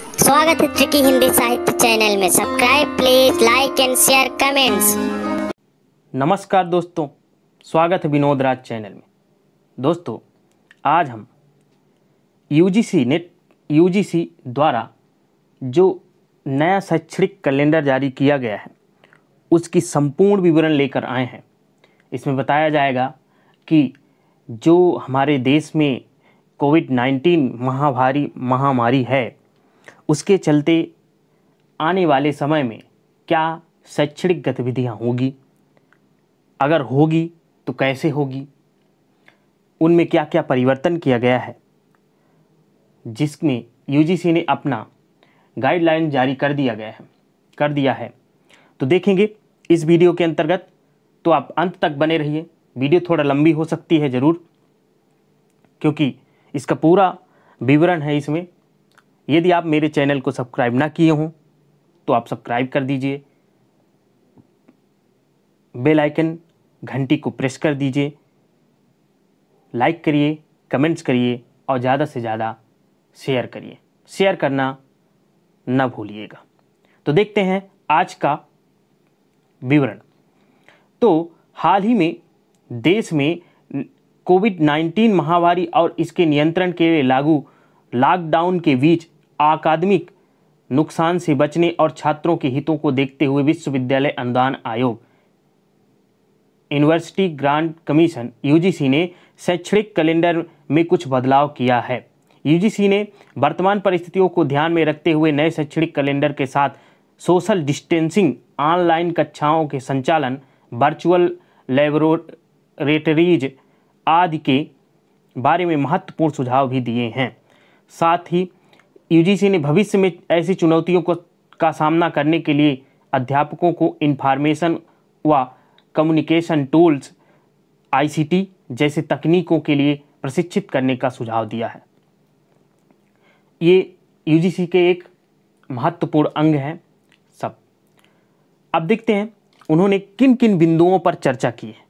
स्वागत है ट्रिकी हिंदी साहित्य चैनल में। Subscribe please, like and share comments. नमस्कार दोस्तों, स्वागत है विनोद राज चैनल में। दोस्तों, आज हम यूजीसी द्वारा जो नया शैक्षणिक कैलेंडर जारी किया गया है उसकी संपूर्ण विवरण लेकर आए हैं। इसमें बताया जाएगा कि जो हमारे देश में कोविड-19 महामारी है उसके चलते आने वाले समय में क्या शैक्षणिक गतिविधियां होगी, अगर होगी तो कैसे होगी, उनमें क्या क्या परिवर्तन किया गया है, जिसमें यूजीसी ने अपना गाइडलाइन जारी कर दिया है। तो देखेंगे इस वीडियो के अंतर्गत, तो आप अंत तक बने रहिए। वीडियो थोड़ा लंबी हो सकती है ज़रूर, क्योंकि इसका पूरा विवरण है इसमें। यदि आप मेरे चैनल को सब्सक्राइब ना किए हों तो आप सब्सक्राइब कर दीजिए, बेल आइकन घंटी को प्रेस कर दीजिए, लाइक करिए, कमेंट्स करिए और ज़्यादा से ज़्यादा शेयर करिए। शेयर करना ना भूलिएगा। तो देखते हैं आज का विवरण। तो हाल ही में देश में कोविड-19 महामारी और इसके नियंत्रण के लिए लागू लॉकडाउन के बीच अकादमिक नुकसान से बचने और छात्रों के हितों को देखते हुए विश्वविद्यालय अनुदान आयोग यूनिवर्सिटी ग्रांट कमीशन यूजीसी ने शैक्षणिक कैलेंडर में कुछ बदलाव किया है। यूजीसी ने वर्तमान परिस्थितियों को ध्यान में रखते हुए नए शैक्षणिक कैलेंडर के साथ सोशल डिस्टेंसिंग, ऑनलाइन कक्षाओं के संचालन, वर्चुअल लैबोरेटरीज आदि के बारे में महत्वपूर्ण सुझाव भी दिए हैं। साथ ही यूजीसी ने भविष्य में ऐसी चुनौतियों का सामना करने के लिए अध्यापकों को इंफॉर्मेशन व कम्युनिकेशन टूल्स आईसीटी जैसे तकनीकों के लिए प्रशिक्षित करने का सुझाव दिया है। ये यूजीसी के एक महत्वपूर्ण अंग है सब। अब देखते हैं उन्होंने किन किन बिंदुओं पर चर्चा की है।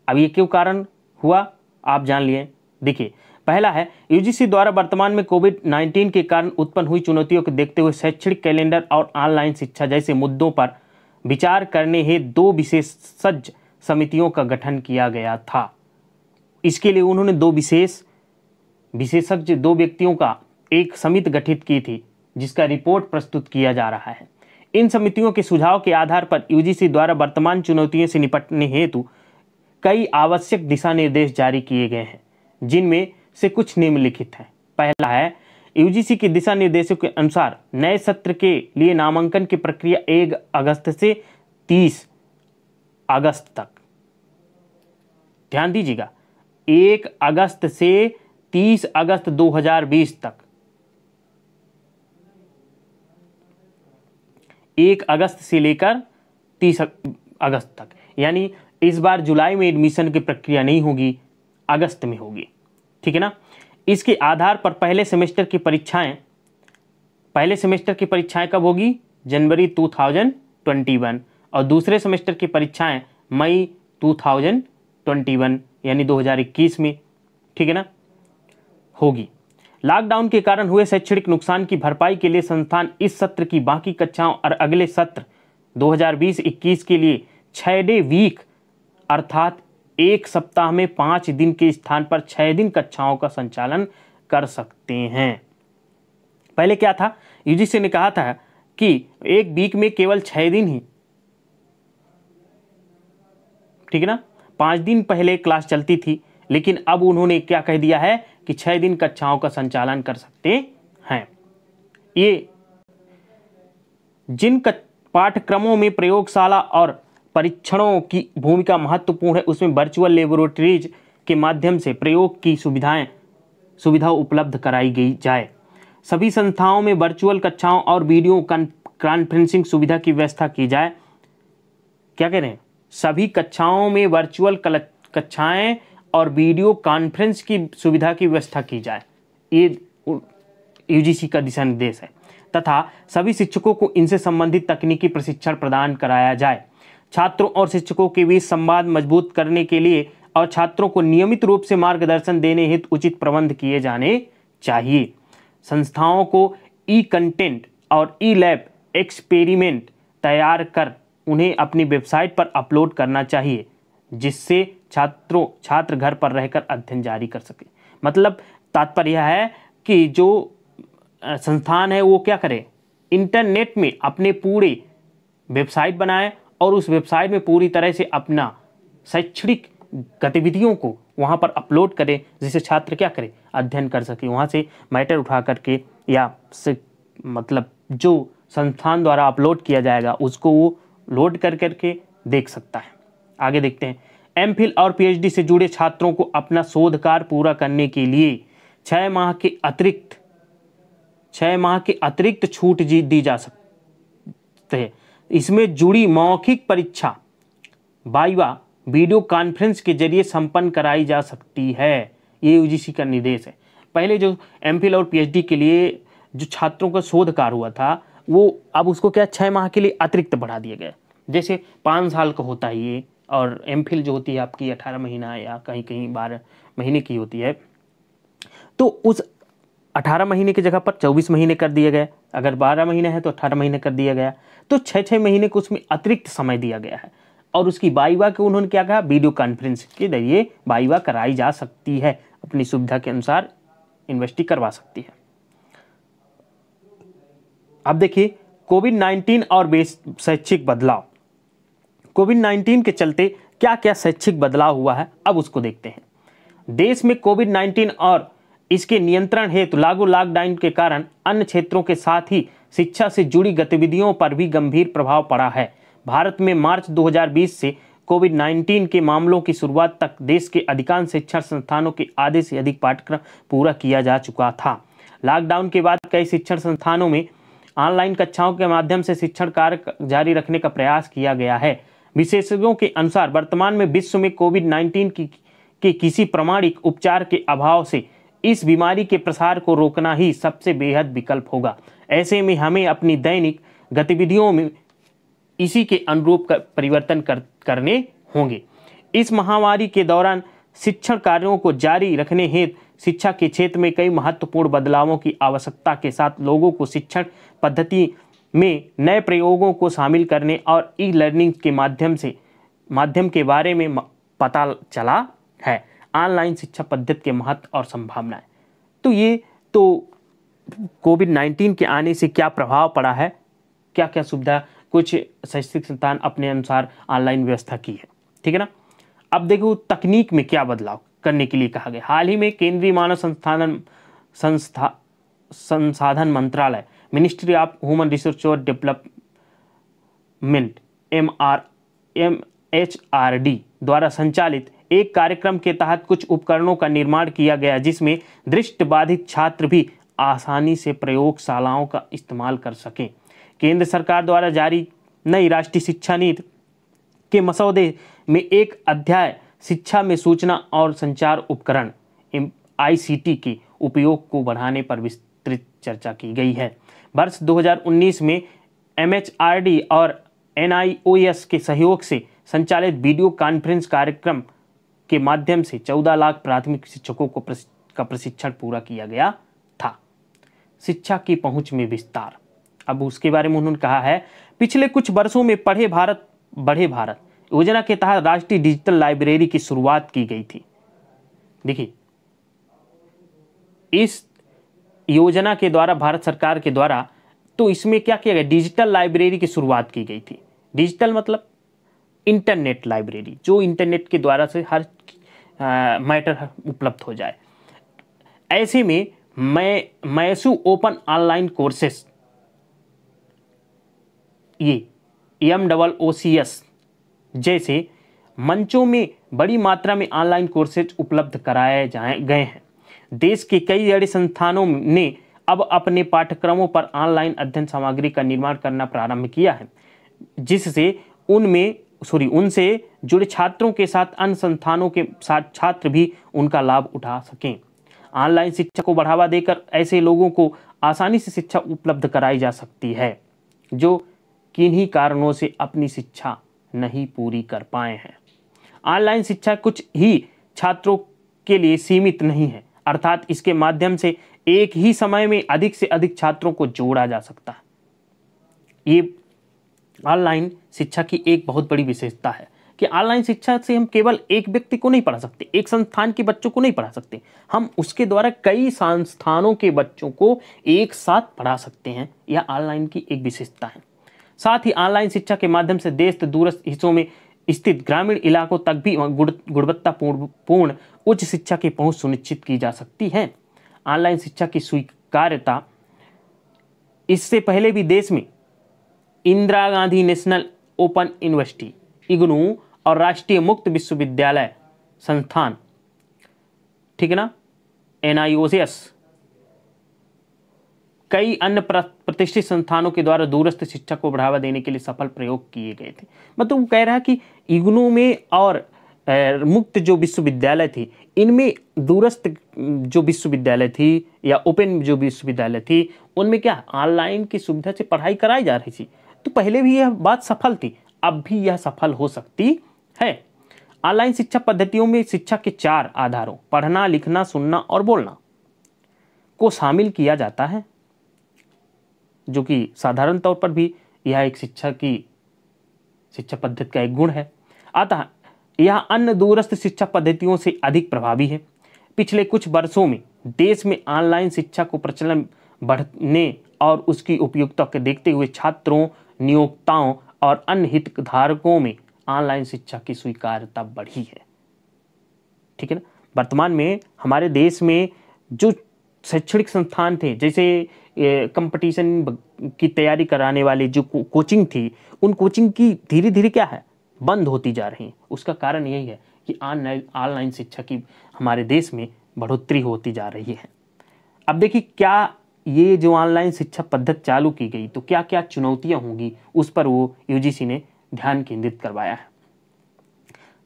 अब ये क्यों कारण हुआ आप जान लिए। देखिए, पहला है यूजीसी द्वारा वर्तमान में कोविड-19 के कारण उत्पन्न हुई चुनौतियों को देखते हुए शैक्षणिक कैलेंडर और ऑनलाइन शिक्षा जैसे मुद्दों पर विचार करने हेतु 2 विशेषज्ञ समितियों का गठन किया गया था। इसके लिए उन्होंने 2 व्यक्तियों का एक समिति गठित की थी, जिसका रिपोर्ट प्रस्तुत किया जा रहा है। इन समितियों के सुझाव के आधार पर यूजीसी द्वारा वर्तमान चुनौतियों से निपटने हेतु कई आवश्यक दिशा निर्देश जारी किए गए हैं, जिनमें से कुछ निम्नलिखित हैं। पहला है यूजीसी के दिशा निर्देशों के अनुसार नए सत्र के लिए नामांकन की प्रक्रिया 1 अगस्त से 30 अगस्त तक, ध्यान दीजिएगा, 1 अगस्त से 30 अगस्त 2020 तक, 1 अगस्त से लेकर 30 अगस्त तक, यानी इस बार जुलाई में एडमिशन की प्रक्रिया नहीं होगी, अगस्त में होगी। ठीक है ना। इसके आधार पर पहले सेमेस्टर की परीक्षाएं कब होगी? जनवरी 2021 और दूसरे सेमेस्टर की परीक्षाएं मई 2021 यानी 2021 में, ठीक है ना, होगी। लॉकडाउन के कारण हुए शैक्षणिक नुकसान की भरपाई के लिए संस्थान इस सत्र की बाकी कक्षाओं और अगले सत्र 2020-21 के लिए 6 डे वीक अर्थात 1 सप्ताह में 5 दिन के स्थान पर 6 दिन कक्षाओं का संचालन कर सकते हैं। पहले क्या था, यूजीसी ने कहा था कि एक वीक में केवल 6 दिन ही, ठीक है ना, 5 दिन पहले क्लास चलती थी, लेकिन अब उन्होंने क्या कह दिया है कि 6 दिन कक्षाओं का संचालन कर सकते हैं। ये जिन पाठ्यक्रमों में प्रयोगशाला और परीक्षणों की भूमिका महत्वपूर्ण है, उसमें वर्चुअल लेबोरेटरीज के माध्यम से प्रयोग की सुविधा उपलब्ध कराई गई जाए। सभी संस्थाओं में वर्चुअल कक्षाओं और वीडियो कॉन्फ्रेंसिंग सुविधा की व्यवस्था की जाए। क्या कह रहे हैं? सभी कक्षाओं में वर्चुअल कक्षाएं और वीडियो कॉन्फ्रेंस की सुविधा की व्यवस्था की जाए। ये यूजीसी का दिशा निर्देश है। तथा सभी शिक्षकों को इनसे संबंधित तकनीकी प्रशिक्षण प्रदान कराया जाए। छात्रों और शिक्षकों के बीच संवाद मजबूत करने के लिए और छात्रों को नियमित रूप से मार्गदर्शन देने हेतु उचित प्रबंध किए जाने चाहिए। संस्थाओं को ई कंटेंट और ई लैब एक्सपेरिमेंट तैयार कर उन्हें अपनी वेबसाइट पर अपलोड करना चाहिए, जिससे छात्र घर पर रहकर अध्ययन जारी कर सके। मतलब तात्पर्य यह है कि जो संस्थान है वो क्या करे, इंटरनेट में अपने पूरे वेबसाइट बनाए और उस वेबसाइट में पूरी तरह से अपना शैक्षणिक गतिविधियों को वहाँ पर अपलोड करे, जिससे छात्र क्या करे, अध्ययन कर सके। वहाँ से मैटर उठा करके या से मतलब जो संस्थान द्वारा अपलोड किया जाएगा उसको वो लोड कर करके देख सकता है। आगे देखते हैं, एमफिल और पीएचडी से जुड़े छात्रों को अपना शोध कार्य पूरा करने के लिए 6 माह के अतिरिक्त छूट दी जा सकते हैं। इसमें जुड़ी मौखिक परीक्षा वाइवा वीडियो कॉन्फ्रेंस के जरिए संपन्न कराई जा सकती है। ये यूजीसी का निर्देश है। पहले जो एमफिल और पीएचडी के लिए जो छात्रों का शोध कार्य हुआ था वो अब उसको क्या 6 माह के लिए अतिरिक्त बढ़ा दिया गया। जैसे 5 साल का होता है ये, और एमफिल जो होती है आपकी 18 महीना या कहीं कहीं 12 महीने की होती है। तो उस 18 महीने की जगह पर 24 महीने कर दिया गया। अगर 12 महीने है तो 18 महीने कर दिया गया। तो 6 महीने को उसमें अतिरिक्त समय दिया गया है। और उसकी वाइवा के उन्होंने क्या कहा, वीडियो कॉन्फ्रेंस के जरिए वाइवा कराई जा सकती है, अपनी सुविधा के अनुसार यूनिवर्सिटी करवा सकती है। अब देखिए कोविड-19 और शैक्षिक बदलाव। कोविड-19 के चलते क्या क्या शैक्षिक बदलाव हुआ है, अब उसको देखते हैं। देश में कोविड-19 और इसके नियंत्रण हेतु लागू लॉकडाउन के कारण अन्य क्षेत्रों के साथ ही शिक्षा से जुड़ी गतिविधियों पर भी गंभीर प्रभाव पड़ा है। भारत में मार्च 2020 से कोविड-19 के मामलों की शुरुआत तक देश के अधिकांश शिक्षण संस्थानों के आधे से अधिक पाठ्यक्रम पूरा किया जा चुका था। लॉकडाउन के बाद कई शिक्षण संस्थानों में ऑनलाइन कक्षाओं के माध्यम से शिक्षण कार्य जारी रखने का प्रयास किया गया है। विशेषज्ञों के अनुसार वर्तमान में विश्व में कोविड-19 के किसी प्रमाणिक उपचार के अभाव से इस बीमारी के प्रसार को रोकना ही सबसे बेहद विकल्प होगा। ऐसे में हमें अपनी दैनिक गतिविधियों में इसी के अनुरूप परिवर्तन करने होंगे। इस महामारी के दौरान शिक्षण कार्यों को जारी रखने हेतु शिक्षा के क्षेत्र में कई महत्वपूर्ण बदलावों की आवश्यकता के साथ लोगों को शिक्षण पद्धति में नए प्रयोगों को शामिल करने और ई लर्निंग के माध्यम के बारे में पता चला है। ऑनलाइन शिक्षा पद्धति के महत्व और संभावनाएं। तो ये तो कोविड-19 के आने से क्या प्रभाव पड़ा है, क्या क्या सुविधा कुछ शैक्षिक संस्थान अपने अनुसार ऑनलाइन व्यवस्था की है, ठीक है ना। अब देखो तकनीक में क्या बदलाव करने के लिए कहा गया। हाल ही में केंद्रीय मानव संसाधन मंत्रालय मिनिस्ट्री ऑफ ह्यूमन रिसोर्स और डेवलपमेंट MHRD द्वारा संचालित एक कार्यक्रम के तहत कुछ उपकरणों का निर्माण किया गया, जिसमें दृष्टिबाधित छात्र भी आसानी से प्रयोगशालाओं का इस्तेमाल कर सकें। केंद्र सरकार द्वारा जारी नई राष्ट्रीय शिक्षा नीति के मसौदे में एक अध्याय शिक्षा में सूचना और संचार उपकरण ICT के उपयोग को बढ़ाने पर विस्तृत चर्चा की गई है। वर्ष 2019 में MHRD और NIOS के सहयोग से संचालित वीडियो कॉन्फ्रेंस कार्यक्रम के माध्यम से 14 लाख प्राथमिक शिक्षकों का प्रशिक्षण पूरा किया गया था। शिक्षा की पहुंच में विस्तार। अब उसके बारे में उन्होंने कहा है, पिछले कुछ वर्षों में पढ़े भारत बढ़े भारत योजना के तहत राष्ट्रीय डिजिटल लाइब्रेरी की शुरुआत की गई थी। देखिए इस योजना के द्वारा भारत सरकार के द्वारा तो इसमें क्या किया गया, डिजिटल लाइब्रेरी की शुरुआत की गई थी। डिजिटल मतलब इंटरनेट लाइब्रेरी, जो इंटरनेट के द्वारा से हर मैटर उपलब्ध हो जाए। ऐसे में मैसू ओपन ऑनलाइन कोर्सेस, ये MOOCs जैसे मंचों में बड़ी मात्रा में ऑनलाइन कोर्सेज उपलब्ध कराए गए हैं। देश के कई बड़े संस्थानों ने अब अपने पाठ्यक्रमों पर ऑनलाइन अध्ययन सामग्री का निर्माण करना प्रारंभ किया है, जिससे उनसे जुड़े छात्रों के साथ अन्य संस्थानों के साथ छात्र भी उनका लाभ उठा सकें। ऑनलाइन शिक्षा को बढ़ावा देकर ऐसे लोगों को आसानी से शिक्षा उपलब्ध कराई जा सकती है जो किन्हीं कारणों से अपनी शिक्षा नहीं पूरी कर पाए हैं। ऑनलाइन शिक्षा कुछ ही छात्रों के लिए सीमित नहीं है, अर्थात इसके माध्यम से एक ही समय में अधिक से अधिक छात्रों को जोड़ा जा सकता है। ये ऑनलाइन शिक्षा की एक बहुत बड़ी विशेषता है कि ऑनलाइन शिक्षा से हम केवल एक व्यक्ति को नहीं पढ़ा सकते, एक संस्थान के बच्चों को नहीं पढ़ा सकते, हम उसके द्वारा कई संस्थानों के बच्चों को एक साथ पढ़ा सकते हैं। यह ऑनलाइन की एक विशेषता है। साथ ही ऑनलाइन शिक्षा के माध्यम से देश के दूरस्थ हिस्सों में स्थित ग्रामीण इलाकों तक भी गुणवत्तापूर्ण उच्च शिक्षा की पहुंच सुनिश्चित की जा सकती है। ऑनलाइन शिक्षा की स्वीकार्यता इससे पहले भी देश में Indira Gandhi national open university IGNOU और राष्ट्रीय मुक्त विश्वविद्यालय संस्थान, ठीक है ना, NIOS, कई अन्य प्रतिष्ठित संस्थानों के द्वारा दूरस्थ शिक्षा को बढ़ावा देने के लिए सफल प्रयोग किए गए थे। मतलब वो कह रहा है कि इग्नू में और मुक्त जो विश्वविद्यालय थी, इनमें दूरस्थ जो विश्वविद्यालय थी या ओपन जो विश्वविद्यालय थी, उनमें क्या ऑनलाइन की सुविधा से पढ़ाई कराई जा रही थी। तो पहले भी यह बात सफल थी, अब भी यह सफल हो सकती है। ऑनलाइन शिक्षा पद्धतियों में शिक्षा के 4 आधारों पढ़ना, लिखना, सुनना और बोलना को शामिल किया जाता है, जो कि साधारण तौर पर भी यह एक शिक्षा पद्धति का एक गुण है। अतः यह अन्य दूरस्थ शिक्षा पद्धतियों से अधिक प्रभावी है। पिछले कुछ वर्षों में देश में ऑनलाइन शिक्षा को प्रचलन बढ़ने और उसकी उपयोगिता को देखते हुए छात्रों, नियोक्ताओं और अन्य हितधारकों में ऑनलाइन शिक्षा की स्वीकार्यता बढ़ी है। ठीक है ना। वर्तमान में हमारे देश में जो शैक्षणिक संस्थान थे, जैसे कंपटीशन की तैयारी कराने वाले जो कोचिंग थी, उन कोचिंग की धीरे धीरे क्या है, बंद होती जा रही हैं। उसका कारण यही है कि ऑनलाइन शिक्षा की हमारे देश में बढ़ोतरी होती जा रही है। अब देखिए, क्या ये जो ऑनलाइन शिक्षा पद्धति चालू की गई तो क्या क्या चुनौतियां होंगी, उस पर वो यूजीसी ने ध्यान केंद्रित करवाया है।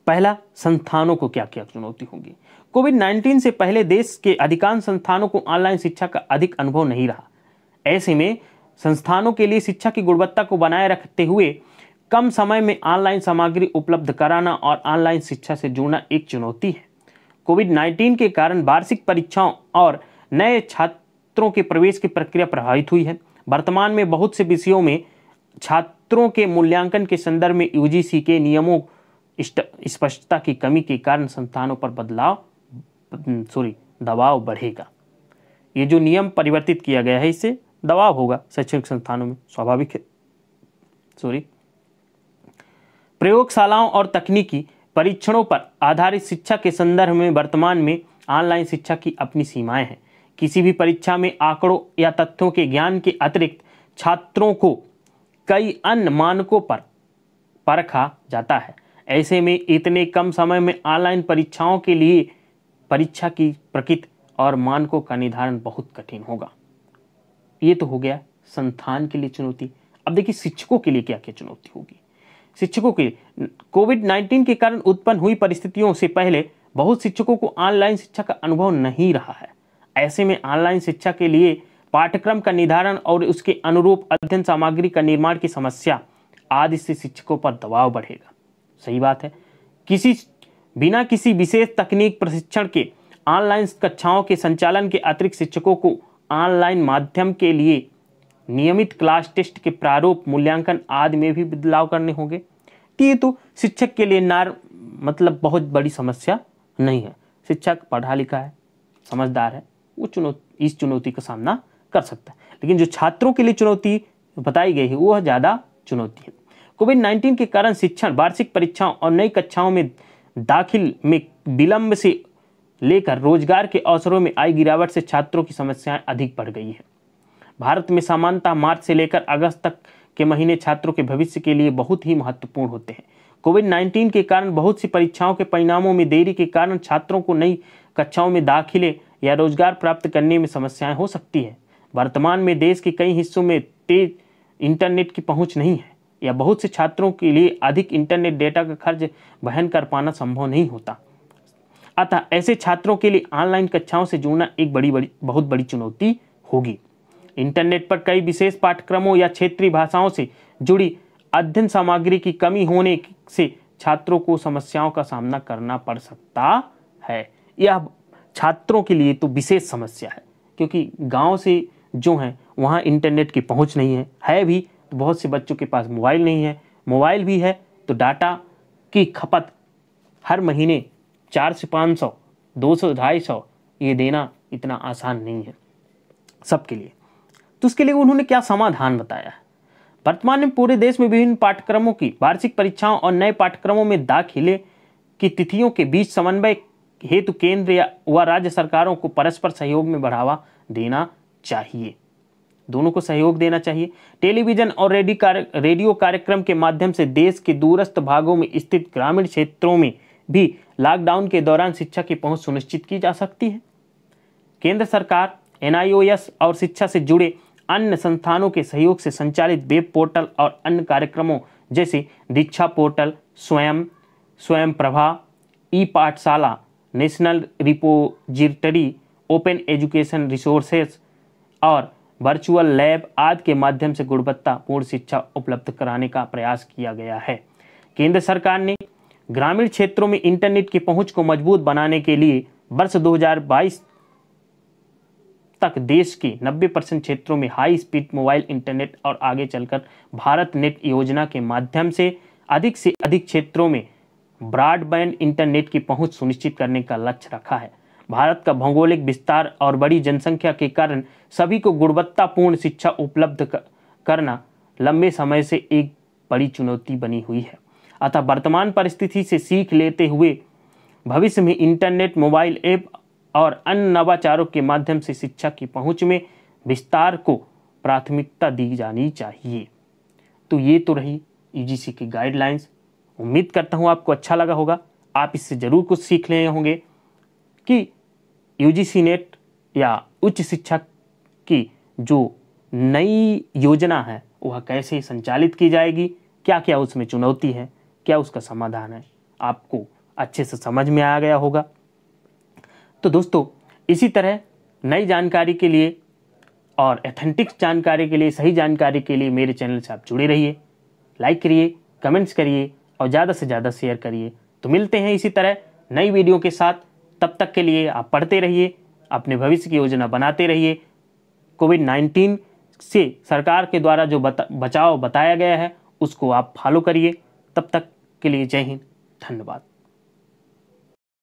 पहला, संस्थानों को क्या क्या चुनौती होगी। कोविड-19 से पहले देश के अधिकांश संस्थानों को ऑनलाइन शिक्षा का अधिक अनुभव नहीं रहा। ऐसे में संस्थानों के लिए शिक्षा की गुणवत्ता को बनाए रखते हुए कम समय में ऑनलाइन सामग्री उपलब्ध कराना और ऑनलाइन शिक्षा से जुड़ना एक चुनौती है। कोविड-19 के कारण वार्षिक परीक्षाओं और नए छात्रों के प्रवेश की प्रक्रिया प्रभावित हुई है। वर्तमान में बहुत से विषयों में छात्रों के मूल्यांकन के संदर्भ में यूजीसी के नियमों स्पष्टता की कमी के कारण संस्थानों पर दबाव बढ़ेगा। ये जो नियम परिवर्तित किया गया है, इससे दबाव होगा शैक्षणिक संस्थानों में, स्वाभाविक है। प्रयोगशालाओं और तकनीकी परीक्षणों पर आधारित शिक्षा के संदर्भ में वर्तमान में ऑनलाइन शिक्षा की अपनी सीमाएं हैं। किसी भी परीक्षा में आंकड़ों या तथ्यों के ज्ञान के अतिरिक्त छात्रों को कई अन्य मानकों पर परखा जाता है। ऐसे में इतने कम समय में ऑनलाइन परीक्षाओं के लिए परीक्षा की प्रकृति और मानकों का निर्धारण बहुत कठिन होगा। ये तो हो गया संस्थान के लिए चुनौती। अब देखिए, शिक्षकों के लिए क्या क्या चुनौती होगी। शिक्षकों के कोविड-19 के कारण उत्पन्न हुई परिस्थितियों से पहले बहुत शिक्षकों को ऑनलाइन शिक्षा का अनुभव नहीं रहा है। ऐसे में ऑनलाइन शिक्षा के लिए पाठ्यक्रम का निर्धारण और उसके अनुरूप अध्ययन सामग्री का निर्माण की समस्या आदि से शिक्षकों पर दबाव बढ़ेगा। सही बात है। बिना किसी विशेष तकनीक प्रशिक्षण के ऑनलाइन कक्षाओं के संचालन के अतिरिक्त शिक्षकों को ऑनलाइन माध्यम के लिए नियमित क्लास टेस्ट के प्रारूप, मूल्यांकन आदि में भी बदलाव करने होंगे। तो ये तो शिक्षक के लिए बहुत बड़ी समस्या नहीं है। शिक्षक पढ़ा लिखा है, समझदार है, वो इस चुनौती का सामना कर सकता है। लेकिन जो छात्रों के लिए चुनौती बताई गई है, वो ज़्यादा चुनौती है। कोविड-19 के कारण शिक्षण, वार्षिक परीक्षाओं और नई कक्षाओं में दाखिल में विलंब से लेकर रोजगार के अवसरों में आई गिरावट से छात्रों की समस्याएं अधिक बढ़ गई है। भारत में सामान्यतः मार्च से लेकर अगस्त तक के महीने छात्रों के भविष्य के लिए बहुत ही महत्वपूर्ण होते हैं। कोविड-19 के कारण बहुत सी परीक्षाओं के परिणामों में देरी के कारण छात्रों को नई कक्षाओं में दाखिले या रोजगार प्राप्त करने में समस्याएं हो सकती है। वर्तमान में देश के कई हिस्सों में तेज इंटरनेट की पहुंच नहीं है या बहुत से छात्रों के लिए अधिक इंटरनेट डेटा का खर्च वहन कर पाना संभव नहीं होता। अतः ऐसे छात्रों के लिए ऑनलाइन कक्षाओं से जुड़ना एक बहुत बड़ी चुनौती होगी। इंटरनेट पर कई विशेष पाठ्यक्रमों या क्षेत्रीय भाषाओं से जुड़ी अध्ययन सामग्री की कमी होने से छात्रों को समस्याओं का सामना करना पड़ सकता है। यह छात्रों के लिए तो विशेष समस्या है क्योंकि गांव से जो हैं वहाँ इंटरनेट की पहुँच नहीं है भी तो बहुत से बच्चों के पास मोबाइल नहीं है, मोबाइल भी है तो डाटा की खपत हर महीने 400 से 500, 200, 250 ये देना इतना आसान नहीं है सबके लिए। तो उसके लिए उन्होंने क्या समाधान बताया है। वर्तमान में पूरे देश में विभिन्न पाठ्यक्रमों की वार्षिक परीक्षाओं और नए पाठ्यक्रमों में दाखिले की तिथियों के बीच समन्वय हेतु केंद्र व राज्य सरकारों को परस्पर सहयोग में बढ़ावा देना चाहिए, दोनों को सहयोग देना चाहिए। टेलीविजन और रेडियो कार्यक्रम के माध्यम से देश के दूरस्थ भागों में स्थित ग्रामीण क्षेत्रों में भी लॉकडाउन के दौरान शिक्षा की पहुंच सुनिश्चित की जा सकती है। केंद्र सरकार, NIOS और शिक्षा से जुड़े अन्य संस्थानों के सहयोग से संचालित वेब पोर्टल और अन्य कार्यक्रमों जैसे दीक्षा पोर्टल, स्वयं प्रभा, ई पाठशाला, national repository, open education resources और वर्चुअल लैब आदि के माध्यम से गुणवत्तापूर्ण शिक्षा उपलब्ध कराने का प्रयास किया गया है। केंद्र सरकार ने ग्रामीण क्षेत्रों में इंटरनेट की पहुंच को मजबूत बनाने के लिए वर्ष 2022 तक देश के 90% क्षेत्रों में हाई स्पीड मोबाइल इंटरनेट और आगे चलकर भारत नेट योजना के माध्यम से अधिक क्षेत्रों में ब्रॉडबैंड इंटरनेट की पहुंच सुनिश्चित करने का लक्ष्य रखा है। भारत का भौगोलिक विस्तार और बड़ी जनसंख्या के कारण सभी को गुणवत्तापूर्ण शिक्षा उपलब्ध करना लंबे समय से एक बड़ी चुनौती बनी हुई है। अतः वर्तमान परिस्थिति से सीख लेते हुए भविष्य में इंटरनेट, मोबाइल ऐप और अन्य नवाचारों के माध्यम से शिक्षा की पहुंच में विस्तार को प्राथमिकता दी जानी चाहिए। तो ये तो रही UGC की गाइडलाइंस। उम्मीद करता हूँ आपको अच्छा लगा होगा, आप इससे ज़रूर कुछ सीख रहे होंगे कि UGC नेट या उच्च शिक्षा की जो नई योजना है वह कैसे संचालित की जाएगी, क्या क्या उसमें चुनौती है, क्या उसका समाधान है, आपको अच्छे से समझ में आ गया होगा। तो दोस्तों, इसी तरह नई जानकारी के लिए और ऑथेंटिक जानकारी के लिए, सही जानकारी के लिए मेरे चैनल से आप जुड़े रहिए, लाइक करिए, कमेंट्स करिए और ज़्यादा से ज़्यादा शेयर करिए। तो मिलते हैं इसी तरह नई वीडियो के साथ। तब तक के लिए आप पढ़ते रहिए, अपने भविष्य की योजना बनाते रहिए। कोविड-19 से सरकार के द्वारा जो बचाव बताया गया है उसको आप फॉलो करिए। तब तक के लिए जय हिंद, धन्यवाद।